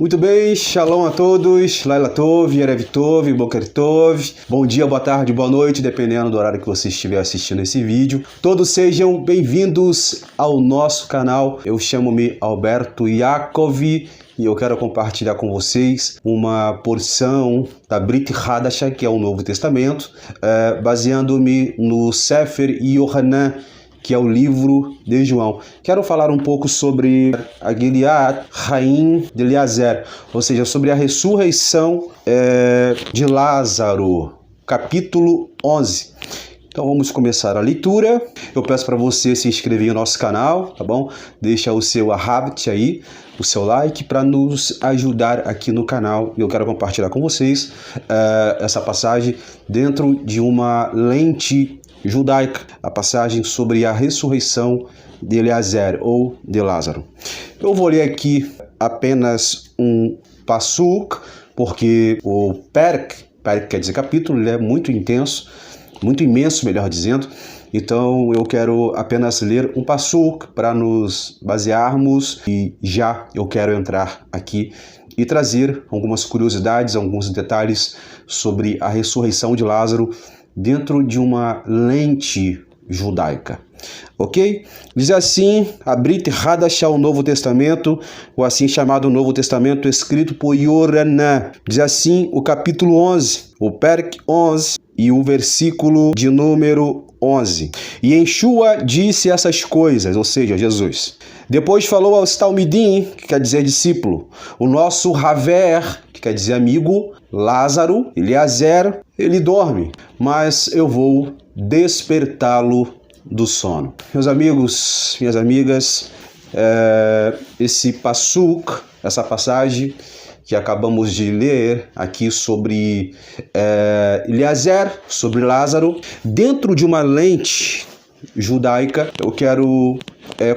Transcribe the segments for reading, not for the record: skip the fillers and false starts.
Muito bem, shalom a todos, Laila Tov, Erev Tov, Boker Tov, bom dia, boa tarde, boa noite, dependendo do horário que você estiver assistindo esse vídeo. Todos sejam bem-vindos ao nosso canal. Eu chamo-me Alberto Yaakov e eu quero compartilhar com vocês uma porção da Brit Hadasha, que é o Novo Testamento, baseando-me no Sefer Yohanan, que é o livro de João. Quero falar um pouco sobre a Gilead Haim de Eliezer, ou seja, sobre a ressurreição de Lázaro, capítulo 11. Então vamos começar a leitura. Eu peço para você se inscrever no nosso canal, tá bom? Deixa o seu ahabit aí, o seu like, para nos ajudar aqui no canal. Eu quero compartilhar com vocês essa passagem dentro de uma lente judaica, a passagem sobre a ressurreição de Eliezer ou de Lázaro. Eu vou ler aqui apenas um passuk, porque o perk quer dizer capítulo, ele é muito intenso, muito imenso, melhor dizendo. Então eu quero apenas ler um passuk para nos basearmos e já eu quero entrar aqui e trazer algumas curiosidades, alguns detalhes sobre a ressurreição de Lázaro dentro de uma lente judaica, ok? Diz assim, a Brit Hadasha, o Novo Testamento, o assim chamado Novo Testamento, escrito por Yohanan. Diz assim, o capítulo 11, o perk 11 e o versículo de número 11. E Yeshua disse essas coisas, ou seja, Jesus. Depois falou aos Talmidim, que quer dizer discípulo, o nosso Haver, que quer dizer amigo, Lázaro, Eliezer, ele dorme, mas eu vou despertá-lo do sono. Meus amigos, minhas amigas, esse passuk, essa passagem que acabamos de ler aqui sobre Eliezer, sobre Lázaro, dentro de uma lente judaica, eu quero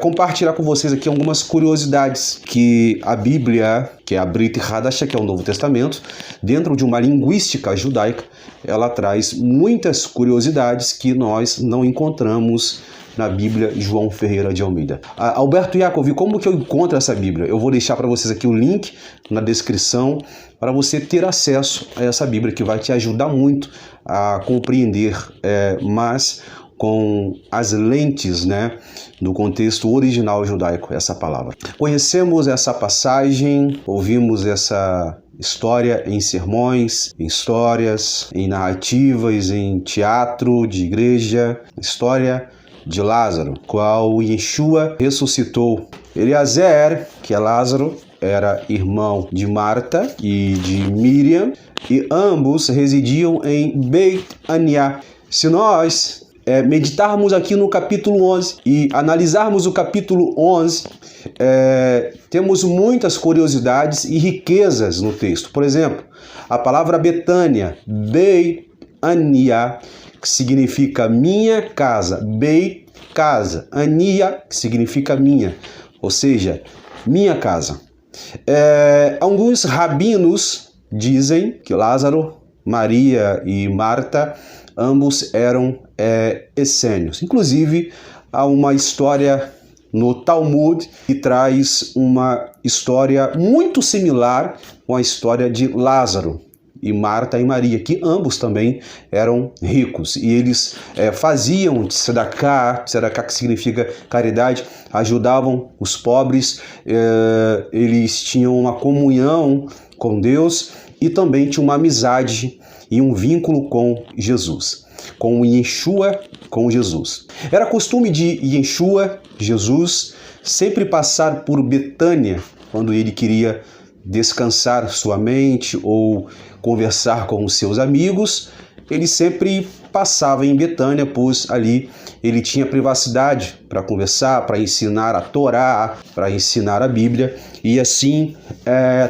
compartilhar com vocês aqui algumas curiosidades que a Bíblia, que é a Brit Hadasha, que é o Novo Testamento, dentro de uma linguística judaica, ela traz muitas curiosidades que nós não encontramos na Bíblia João Ferreira de Almeida. Alberto Yaakov, como que eu encontro essa Bíblia? Eu vou deixar para vocês aqui o link na descrição para você ter acesso a essa Bíblia, que vai te ajudar muito a compreender mais com as lentes, né, do contexto original judaico, essa palavra. Conhecemos essa passagem, ouvimos essa história em sermões, em histórias, em narrativas, em teatro de igreja, história de Lázaro, qual Yeshua ressuscitou. Eliezer, que é Lázaro, era irmão de Marta e de Miriam, e ambos residiam em Beit Aniá. Se nós meditarmos aqui no capítulo 11 e analisarmos o capítulo 11, temos muitas curiosidades e riquezas no texto. Por exemplo, a palavra Betânia, Beit Aniá, que significa minha casa, Beit, casa, Ania, que significa minha, ou seja, minha casa. Alguns rabinos dizem que Lázaro, Maria e Marta, ambos eram essênios. Inclusive, há uma história no Talmud que traz uma história muito similar com a história de Lázaro e Marta e Maria, que ambos também eram ricos. E eles faziam tzedakah, tzedakah que significa caridade, ajudavam os pobres, eles tinham uma comunhão com Deus e também tinham uma amizade e um vínculo com Jesus, com Yeshua, com Jesus. Era costume de Yeshua, Jesus, sempre passar por Betânia quando ele queria descansar sua mente ou conversar com os seus amigos. Ele sempre passava em Betânia, pois ali ele tinha privacidade para conversar, para ensinar a Torá, para ensinar a Bíblia e assim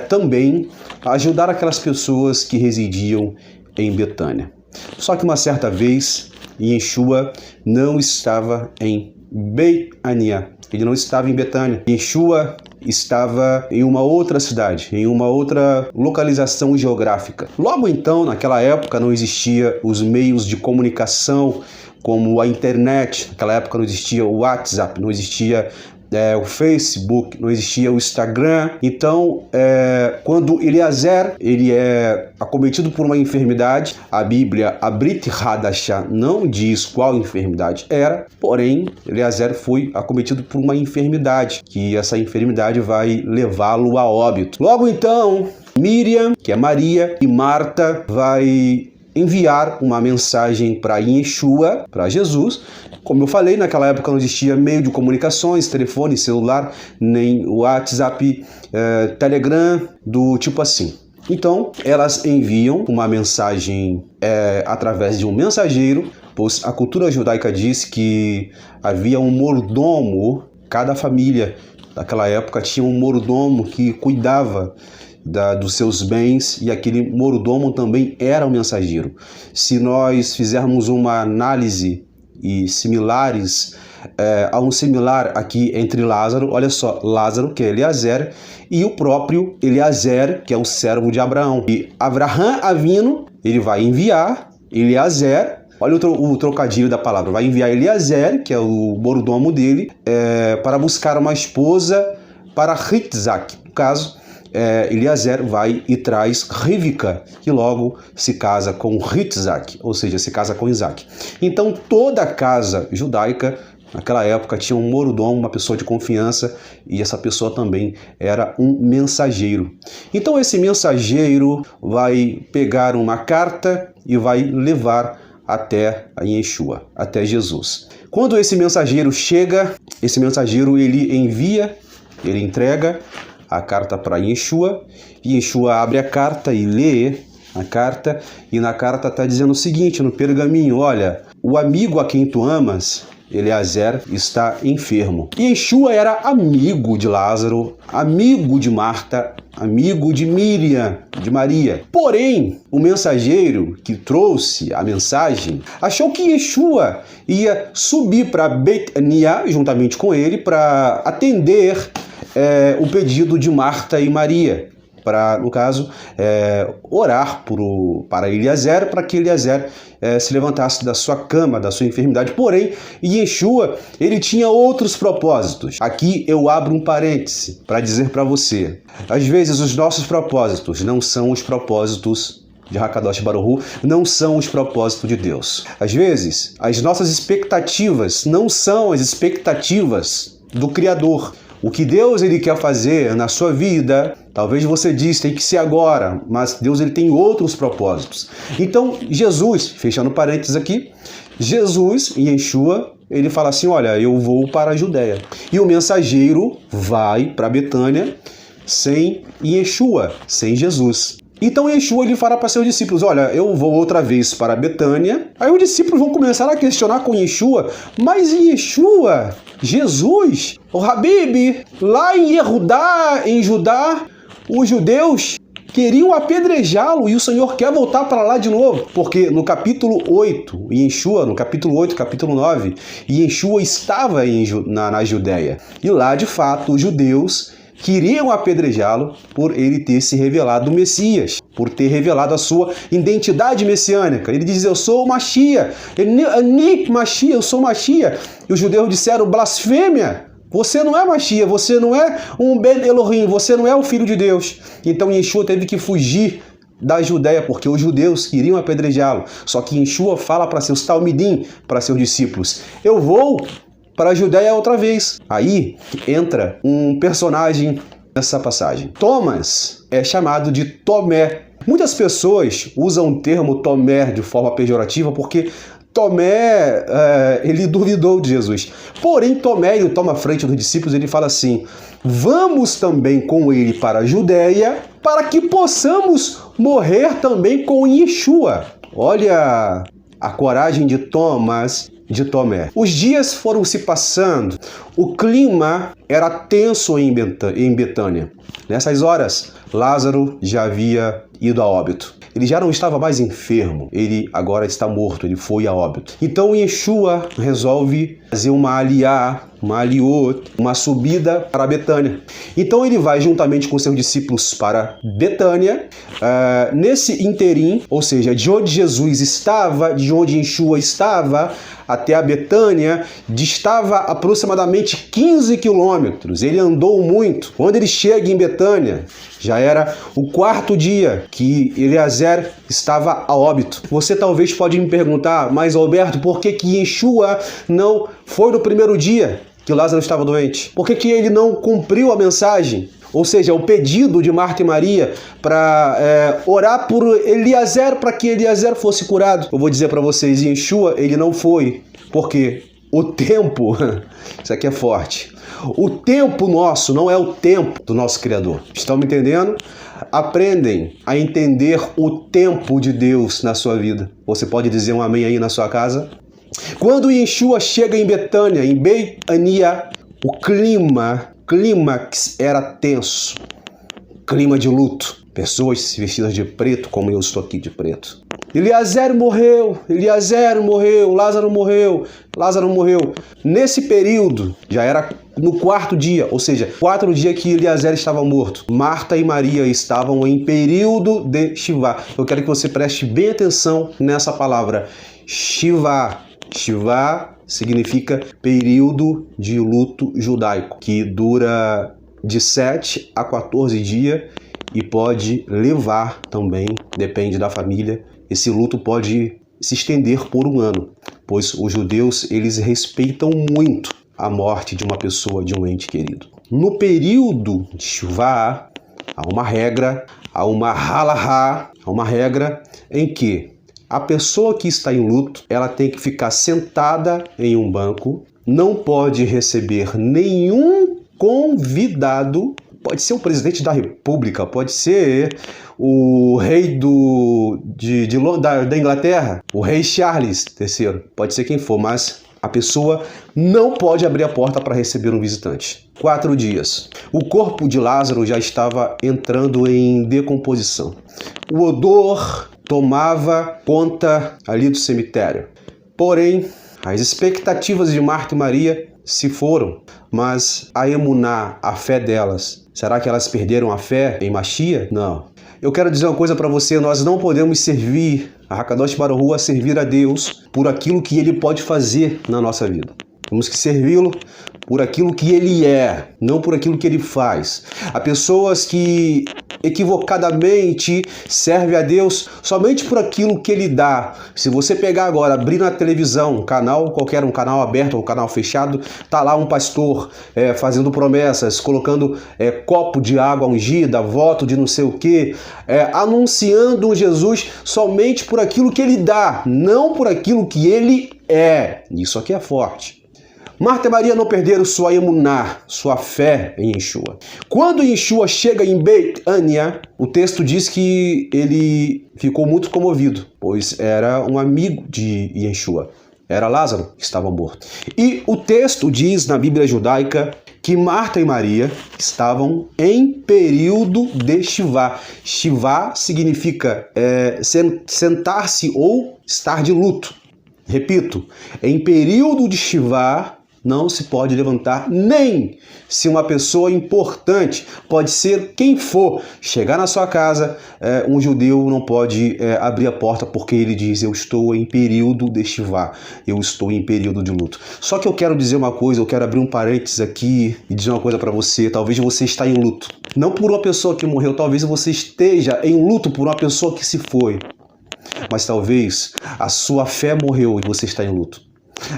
também ajudar aquelas pessoas que residiam em Betânia. Só que uma certa vez, Yeshua não estava em Beit Aniá. Ele não estava em Betânia. Yeshua estava em uma outra cidade, em uma outra localização geográfica. Logo então, naquela época, não existia os meios de comunicação como a internet. Naquela época não existia o WhatsApp, não existia o Facebook, não existia o Instagram. Então, quando Eliezer ele é acometido por uma enfermidade, a Bíblia, a Brit Hadashah, não diz qual enfermidade era, porém, Eliezer foi acometido por uma enfermidade, que essa enfermidade vai levá-lo a óbito. Logo então, Miriam, que é Maria, e Marta vai enviar uma mensagem para Yeshua, para Jesus. Como eu falei, naquela época não existia meio de comunicações, telefone, celular, nem WhatsApp, Telegram, do tipo assim. Então, elas enviam uma mensagem através de um mensageiro, pois a cultura judaica diz que havia um mordomo, cada família daquela época tinha um mordomo que cuidava dos seus bens, e aquele mordomo também era um mensageiro. Se nós fizermos uma análise e similares a um similar aqui entre Lázaro, olha só, Lázaro, que é Eliezer, e o próprio Eliezer, que é o servo de Abraão. E Abraham Avino, ele vai enviar Eliezer, olha o trocadilho da palavra, vai enviar Eliezer, que é o mordomo dele, para buscar uma esposa para Yitzhak. No caso, Eliezer vai e traz Rivka, que logo se casa com Yitzhak, ou seja, se casa com Isaac. Então toda a casa judaica naquela época tinha um mordomo, uma pessoa de confiança, e essa pessoa também era um mensageiro. Então esse mensageiro vai pegar uma carta e vai levar até a Yeshua, até Jesus. Quando esse mensageiro chega, esse mensageiro ele entrega a carta para Yeshua, e Yeshua abre a carta e lê a carta, e na carta está dizendo o seguinte, no pergaminho: olha, o amigo a quem tu amas, Eliezer, está enfermo. E Yeshua era amigo de Lázaro, amigo de Marta, amigo de Miriam, de Maria. Porém, o mensageiro que trouxe a mensagem achou que Yeshua ia subir para Betânia juntamente com ele para atender o pedido de Marta e Maria, para, no caso, orar para Eliezer, para que Eliezer se levantasse da sua cama, da sua enfermidade. Porém, Yeshua, ele tinha outros propósitos. Aqui eu abro um parêntese para dizer para você, às vezes os nossos propósitos não são os propósitos de Hakadosh Baruch Hu, não são os propósitos de Deus. Às vezes, as nossas expectativas não são as expectativas do Criador. O que Deus ele quer fazer na sua vida, talvez você diz, tem que ser agora, mas Deus ele tem outros propósitos. Então, Jesus, fechando parênteses aqui, Jesus, Yeshua, ele fala assim, olha, eu vou para a Judéia. E o mensageiro vai para Betânia sem Yeshua, sem Jesus. Então Yeshua ele fala para seus discípulos, olha, eu vou outra vez para Betânia. Aí os discípulos vão começar a questionar com Yeshua, mas Yeshua, Jesus, o Habib, lá em Yehudá, em Judá, os judeus queriam apedrejá-lo e o Senhor quer voltar para lá de novo. Porque no capítulo 8, Yeshua, no capítulo 8, capítulo 9, Yeshua estava na Judéia. E lá, de fato, os judeus queriam apedrejá-lo por ele ter se revelado o Messias, por ter revelado a sua identidade messiânica. Ele diz, eu sou o Mashiach, eu sou o Mashiach. E os judeus disseram, blasfêmia, você não é Mashiach, você não é um Ben Elohim, você não é o Filho de Deus. Então Yeshua teve que fugir da Judéia, porque os judeus queriam apedrejá-lo. Só que Yeshua fala para seus talmidim, para seus discípulos, eu vou para a Judéia outra vez. Aí entra um personagem nessa passagem. Thomas é chamado de Tomé. Muitas pessoas usam o termo Tomé de forma pejorativa porque Tomé, ele duvidou de Jesus. Porém, Tomé, ele toma a frente dos discípulos, ele fala assim, vamos também com ele para a Judéia, para que possamos morrer também com Yeshua. Olha a coragem de Thomas, de Tomé. Os dias foram se passando, o clima era tenso em Betânia. Nessas horas, Lázaro já havia ido a óbito. Ele já não estava mais enfermo, ele agora está morto, ele foi a óbito. Então Yeshua resolve fazer uma subida para Betânia. Então ele vai juntamente com seus discípulos para Betânia. Nesse interim, ou seja, de onde Jesus estava, de onde Yeshua estava, até a Betânia, distava aproximadamente 15 quilômetros. Ele andou muito. Quando ele chega em Betânia, já era o quarto dia que Eliezer estava a óbito. Você talvez pode me perguntar, mas Alberto, por que Yeshua não foi no primeiro dia que Lázaro estava doente? Por que ele não cumpriu a mensagem? Ou seja, o pedido de Marta e Maria para orar por Eliezer, para que Eliezer fosse curado. Eu vou dizer para vocês, Yeshua, ele não foi, porque o tempo, isso aqui é forte, o tempo nosso não é o tempo do nosso Criador. Estão me entendendo? Aprendem a entender o tempo de Deus na sua vida. Você pode dizer um amém aí na sua casa? Quando Yeshua chega em Betânia, em Betânia, o clímax era tenso, clima de luto, pessoas vestidas de preto, como eu estou aqui de preto. Eliezer morreu, Lázaro morreu. Nesse período, já era no quarto dia, ou seja, 4 dias que Eliezer estava morto. Marta e Maria estavam em período de Shivá. Eu quero que você preste bem atenção nessa palavra, Shivá. Shivá significa período de luto judaico, que dura de 7 a 14 dias e pode levar também, depende da família, esse luto pode se estender por 1 ano, pois os judeus, eles respeitam muito a morte de uma pessoa, de um ente querido. No período de Shivá, há uma regra, há uma halahá, há uma regra em que a pessoa que está em luto, ela tem que ficar sentada em um banco, não pode receber nenhum convidado, pode ser o presidente da República, pode ser o rei da Inglaterra, o rei Charles III, pode ser quem for, mas a pessoa não pode abrir a porta para receber um visitante. 4 dias. O corpo de Lázaro já estava entrando em decomposição. O odor tomava conta ali do cemitério. Porém, as expectativas de Marta e Maria se foram, mas a emuná, a fé delas, será que elas perderam a fé em Machia? Não. Eu quero dizer uma coisa para você, nós não podemos servir a Hakadosh Baruch Hu, a servir a Deus por aquilo que Ele pode fazer na nossa vida. Temos que servi-lo por aquilo que Ele é, não por aquilo que Ele faz. Há pessoas que equivocadamente servem a Deus somente por aquilo que Ele dá. Se você pegar agora, abrir na televisão, um canal qualquer, um canal aberto ou um canal fechado, tá lá um pastor fazendo promessas, colocando copo de água ungida, voto de não sei o quê, anunciando um Jesus somente por aquilo que Ele dá, não por aquilo que Ele é. Isso aqui é forte. Marta e Maria não perderam sua emuná, sua fé em Yeshua. Quando Yeshua chega em Betânia, o texto diz que ele ficou muito comovido, pois era um amigo de Yeshua. Era Lázaro que estava morto. E o texto diz na Bíblia judaica que Marta e Maria estavam em período de Shivá. Shivá significa sentar-se ou estar de luto. Repito, em período de Shivá, não se pode levantar nem se uma pessoa importante, pode ser quem for, chegar na sua casa, um judeu não pode abrir a porta porque ele diz, eu estou em período de Shivá, eu estou em período de luto. Só que eu quero dizer uma coisa, eu quero abrir um parênteses aqui e dizer uma coisa para você, talvez você está em luto. Não por uma pessoa que morreu, talvez você esteja em luto por uma pessoa que se foi. Mas talvez a sua fé morreu e você está em luto.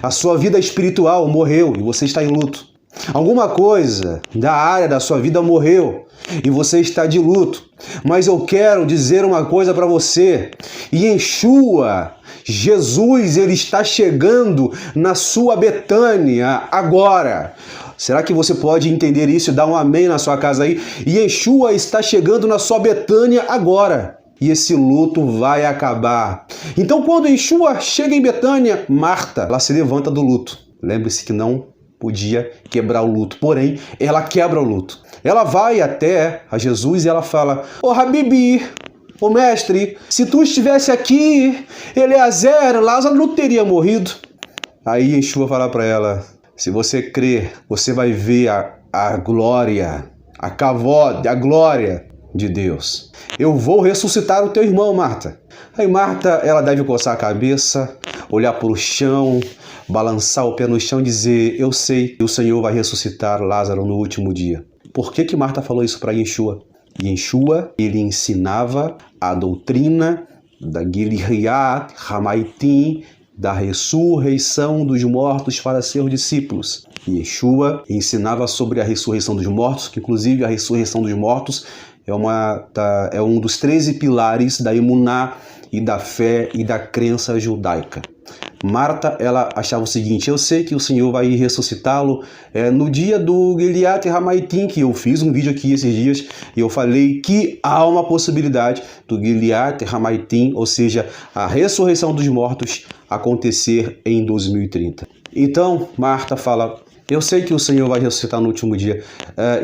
A sua vida espiritual morreu e você está em luto. Alguma coisa da área da sua vida morreu e você está de luto. Mas eu quero dizer uma coisa para você. Yeshua, Jesus, ele está chegando na sua Betânia agora. Será que você pode entender isso e dar um amém na sua casa aí? Yeshua está chegando na sua Betânia agora. E esse luto vai acabar. Então, quando Yeshua chega em Betânia, Marta, ela se levanta do luto. Lembre-se que não podia quebrar o luto. Porém, ela quebra o luto. Ela vai até a Jesus e ela fala: ô Habibi, ô mestre, se tu estivesse aqui, Eliezer, Lázaro não teria morrido. Aí Yeshua fala para ela: se você crer, você vai ver a glória, a kavod, a glória de Deus. Eu vou ressuscitar o teu irmão, Marta. Aí Marta, ela deve coçar a cabeça, olhar para o chão, balançar o pé no chão e dizer: eu sei que o Senhor vai ressuscitar Lázaro no último dia. Por que Marta falou isso para Yeshua? Yeshua, ele ensinava a doutrina da Giliat Hamaitim, da ressurreição dos mortos para seus discípulos. Yeshua ensinava sobre a ressurreição dos mortos, que inclusive a ressurreição dos mortos é um dos 13 pilares da emuná e da fé e da crença judaica. Marta, ela achava o seguinte: eu sei que o Senhor vai ressuscitá-lo no dia do Giliat Hamaitim, que eu fiz um vídeo aqui esses dias e eu falei que há uma possibilidade do Giliat Hamaitim, ou seja, a ressurreição dos mortos, acontecer em 2030. Então, Marta fala: eu sei que o Senhor vai ressuscitar no último dia.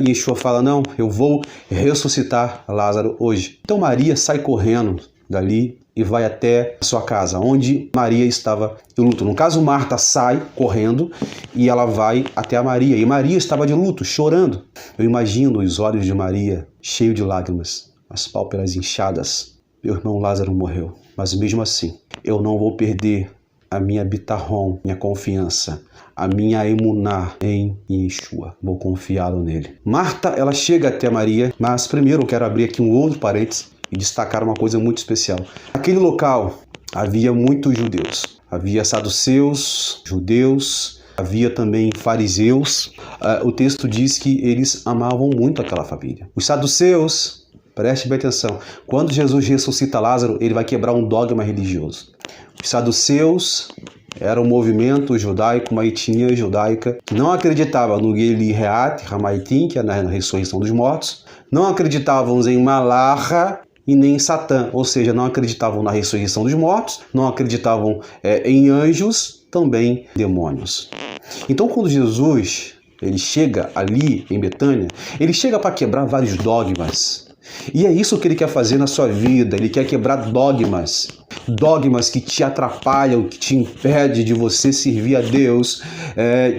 E Yeshua fala: não, eu vou ressuscitar Lázaro hoje. Então Maria sai correndo dali e vai até a sua casa, onde Maria estava de luto. No caso, Marta sai correndo e ela vai até a Maria. E Maria estava de luto, chorando. Eu imagino os olhos de Maria cheios de lágrimas, as pálpebras inchadas. Meu irmão Lázaro morreu, mas mesmo assim, eu não vou perder a minha bitahom, minha confiança, a minha emuná em Yeshua. Vou confiá-lo nele. Marta, ela chega até Maria, mas primeiro eu quero abrir aqui um outro parênteses e destacar uma coisa muito especial. Naquele local havia muitos judeus. Havia saduceus, judeus, havia também fariseus. O texto diz que eles amavam muito aquela família. Os saduceus, preste bem atenção, quando Jesus ressuscita Lázaro, ele vai quebrar um dogma religioso. Os saduceus era um movimento judaico, uma etnia judaica que não acreditava no Giliat Hamaitim, que é na ressurreição dos mortos, não acreditavam em Malacha e nem em Satã, ou seja, não acreditavam na ressurreição dos mortos, não acreditavam em anjos, também demônios. Então, quando Jesus ele chega ali em Betânia, ele chega para quebrar vários dogmas. E é isso que ele quer fazer na sua vida. Ele quer quebrar dogmas. Dogmas que te atrapalham, que te impedem de você servir a Deus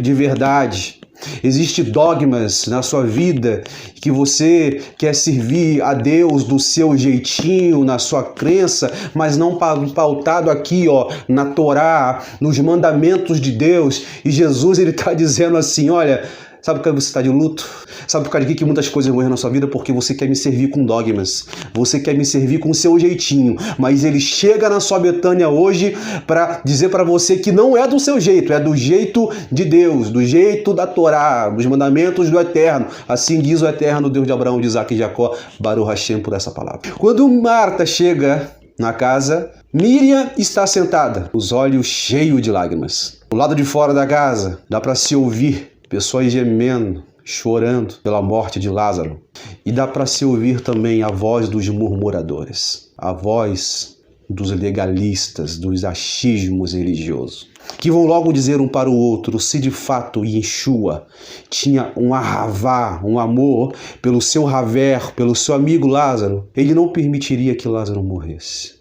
de verdade. Existem dogmas na sua vida que você quer servir a Deus do seu jeitinho, na sua crença, mas não pautado aqui, na Torá, nos mandamentos de Deus. E Jesus ele está dizendo assim: olha, sabe por que você está de luto? Sabe por causa de que muitas coisas morreram na sua vida? Porque você quer me servir com dogmas. Você quer me servir com o seu jeitinho. Mas ele chega na sua Betânia hoje para dizer para você que não é do seu jeito, é do jeito de Deus, do jeito da Torá, dos mandamentos do Eterno. Assim diz o Eterno, Deus de Abraão, de Isaac e Jacó. Baruch Hashem por essa palavra. Quando Marta chega na casa, Miriam está sentada, os olhos cheios de lágrimas. Do lado de fora da casa, dá para se ouvir pessoas gemendo, chorando pela morte de Lázaro. E dá para se ouvir também a voz dos murmuradores, a voz dos legalistas, dos achismos religiosos, que vão logo dizer um para o outro se de fato Yeshua tinha um ahavá, um amor pelo seu haver, pelo seu amigo Lázaro, ele não permitiria que Lázaro morresse.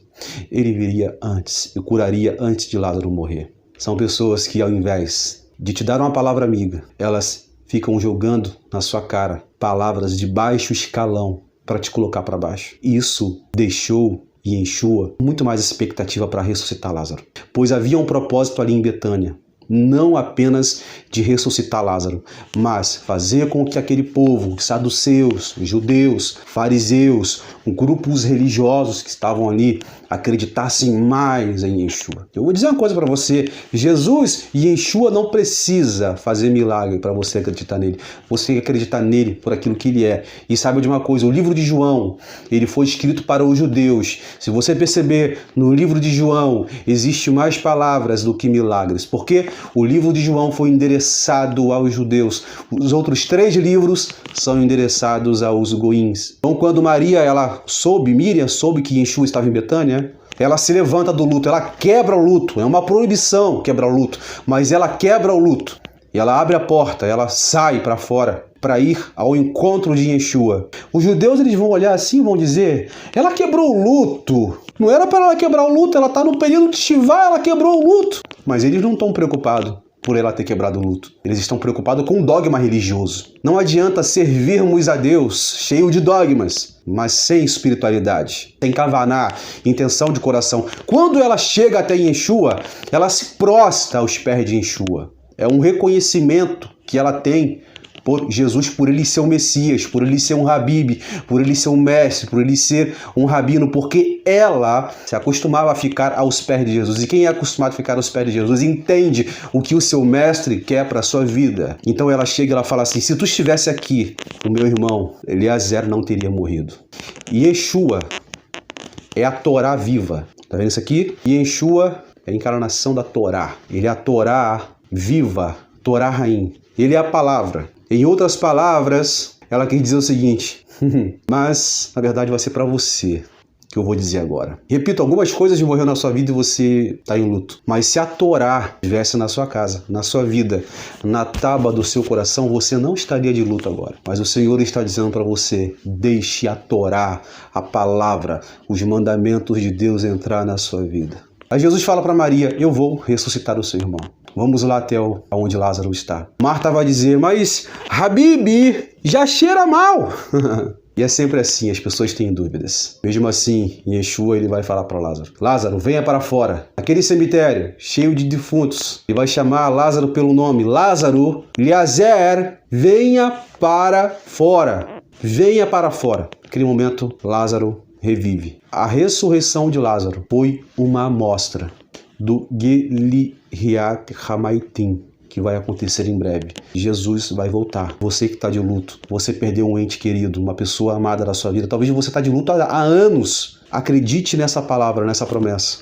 Ele viria antes e curaria antes de Lázaro morrer. São pessoas que, ao invés de te dar uma palavra amiga, elas ficam jogando na sua cara palavras de baixo escalão para te colocar para baixo. Isso deixou Yeshua muito mais expectativa para ressuscitar Lázaro, pois havia um propósito ali em Betânia, não apenas de ressuscitar Lázaro, mas fazer com que aquele povo, saduceus, judeus, fariseus, grupos religiosos que estavam ali, acreditassem mais em Yeshua. Eu vou dizer uma coisa para você: Jesus e Yeshua não precisa fazer milagre para você acreditar nele. Você tem que acreditar nele por aquilo que ele é. E saiba de uma coisa: o livro de João, ele foi escrito para os judeus. Se você perceber, no livro de João existe mais palavras do que milagres, porque o livro de João foi endereçado aos judeus. Os outros 3 livros são endereçados aos goíns. Então, quando Miriam soube que Yeshua estava em Betânia, ela se levanta do luto, ela quebra o luto. É uma proibição quebrar o luto, mas ela quebra o luto. e ela abre a porta, ela sai para fora para ir ao encontro de Yeshua. Os judeus eles vão olhar assim e vão dizer, ela quebrou o luto. Não era para ela quebrar o luto, ela está no período de Shivá, ela quebrou o luto. Mas eles não estão preocupados por ela ter quebrado o luto. Eles estão preocupados com o dogma religioso. Não adianta servirmos a Deus cheio de dogmas, mas sem espiritualidade, sem kavaná, intenção de coração. Quando ela chega até Yeshua, ela se prostra aos pés de Yeshua. É um reconhecimento que ela tem por Jesus, por ele ser o Messias, por ele ser um Habib, por ele ser um mestre, por ele ser um rabino, porque ela se acostumava a ficar aos pés de Jesus. E quem é acostumado a ficar aos pés de Jesus entende o que o seu mestre quer para a sua vida. Então ela chega e ela fala assim, se tu estivesse aqui, o meu irmão Eliezer não teria morrido. E Yeshua é a Torá viva. Tá vendo isso aqui? E Yeshua é a encarnação da Torá. Ele é a Torá viva, Torá Raim. Ele é a palavra. Em outras palavras, ela quer dizer o seguinte, mas na verdade vai ser para você que eu vou dizer agora. Repito, algumas coisas morreram na sua vida e você está em luto. Mas se a Torá estivesse na sua casa, na sua vida, na tábua do seu coração, você não estaria de luto agora. Mas o Senhor está dizendo para você, deixe a Torá, a palavra, os mandamentos de Deus entrar na sua vida. Aí Jesus fala para Maria, eu vou ressuscitar o seu irmão. Vamos lá até onde Lázaro está. Marta vai dizer, mas Habib, já cheira mal. E é sempre assim, as pessoas têm dúvidas. Mesmo assim, Yeshua ele vai falar para Lázaro, Lázaro, venha para fora. Aquele cemitério cheio de defuntos. Ele vai chamar Lázaro pelo nome. Lázaro, Eliezer, venha para fora. Venha para fora. Naquele momento, Lázaro revive. A ressurreição de Lázaro foi uma amostra do Geliat Hamaitim, que vai acontecer em breve. Jesus vai voltar. Você que está de luto, você perdeu um ente querido, uma pessoa amada da sua vida, talvez você está de luto há anos. Acredite nessa palavra, nessa promessa.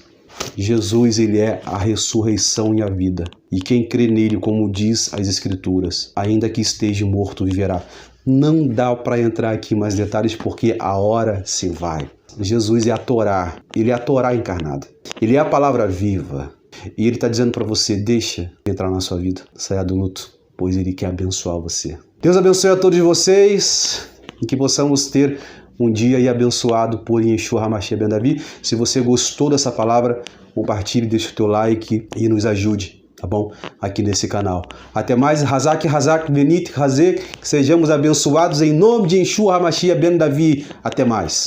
Jesus, ele é a ressurreição e a vida. E quem crê nele, como diz as Escrituras, ainda que esteja morto, viverá. Não dá para entrar aqui em mais detalhes porque a hora se vai. Jesus é a Torá, ele é a Torá encarnada. Ele é a palavra viva. E ele está dizendo para você, deixa entrar na sua vida, saia do luto, pois ele quer abençoar você. Deus abençoe a todos vocês e que possamos ter um dia aí abençoado por Yeshua HaMashiach Ben Davi. Se você gostou dessa palavra, compartilhe, deixe o teu like e nos ajude, tá bom? Aqui nesse canal. Até mais, Hazak, Benit, Hazek, que sejamos abençoados em nome de Yeshua HaMashiach Ben Davi. Até mais.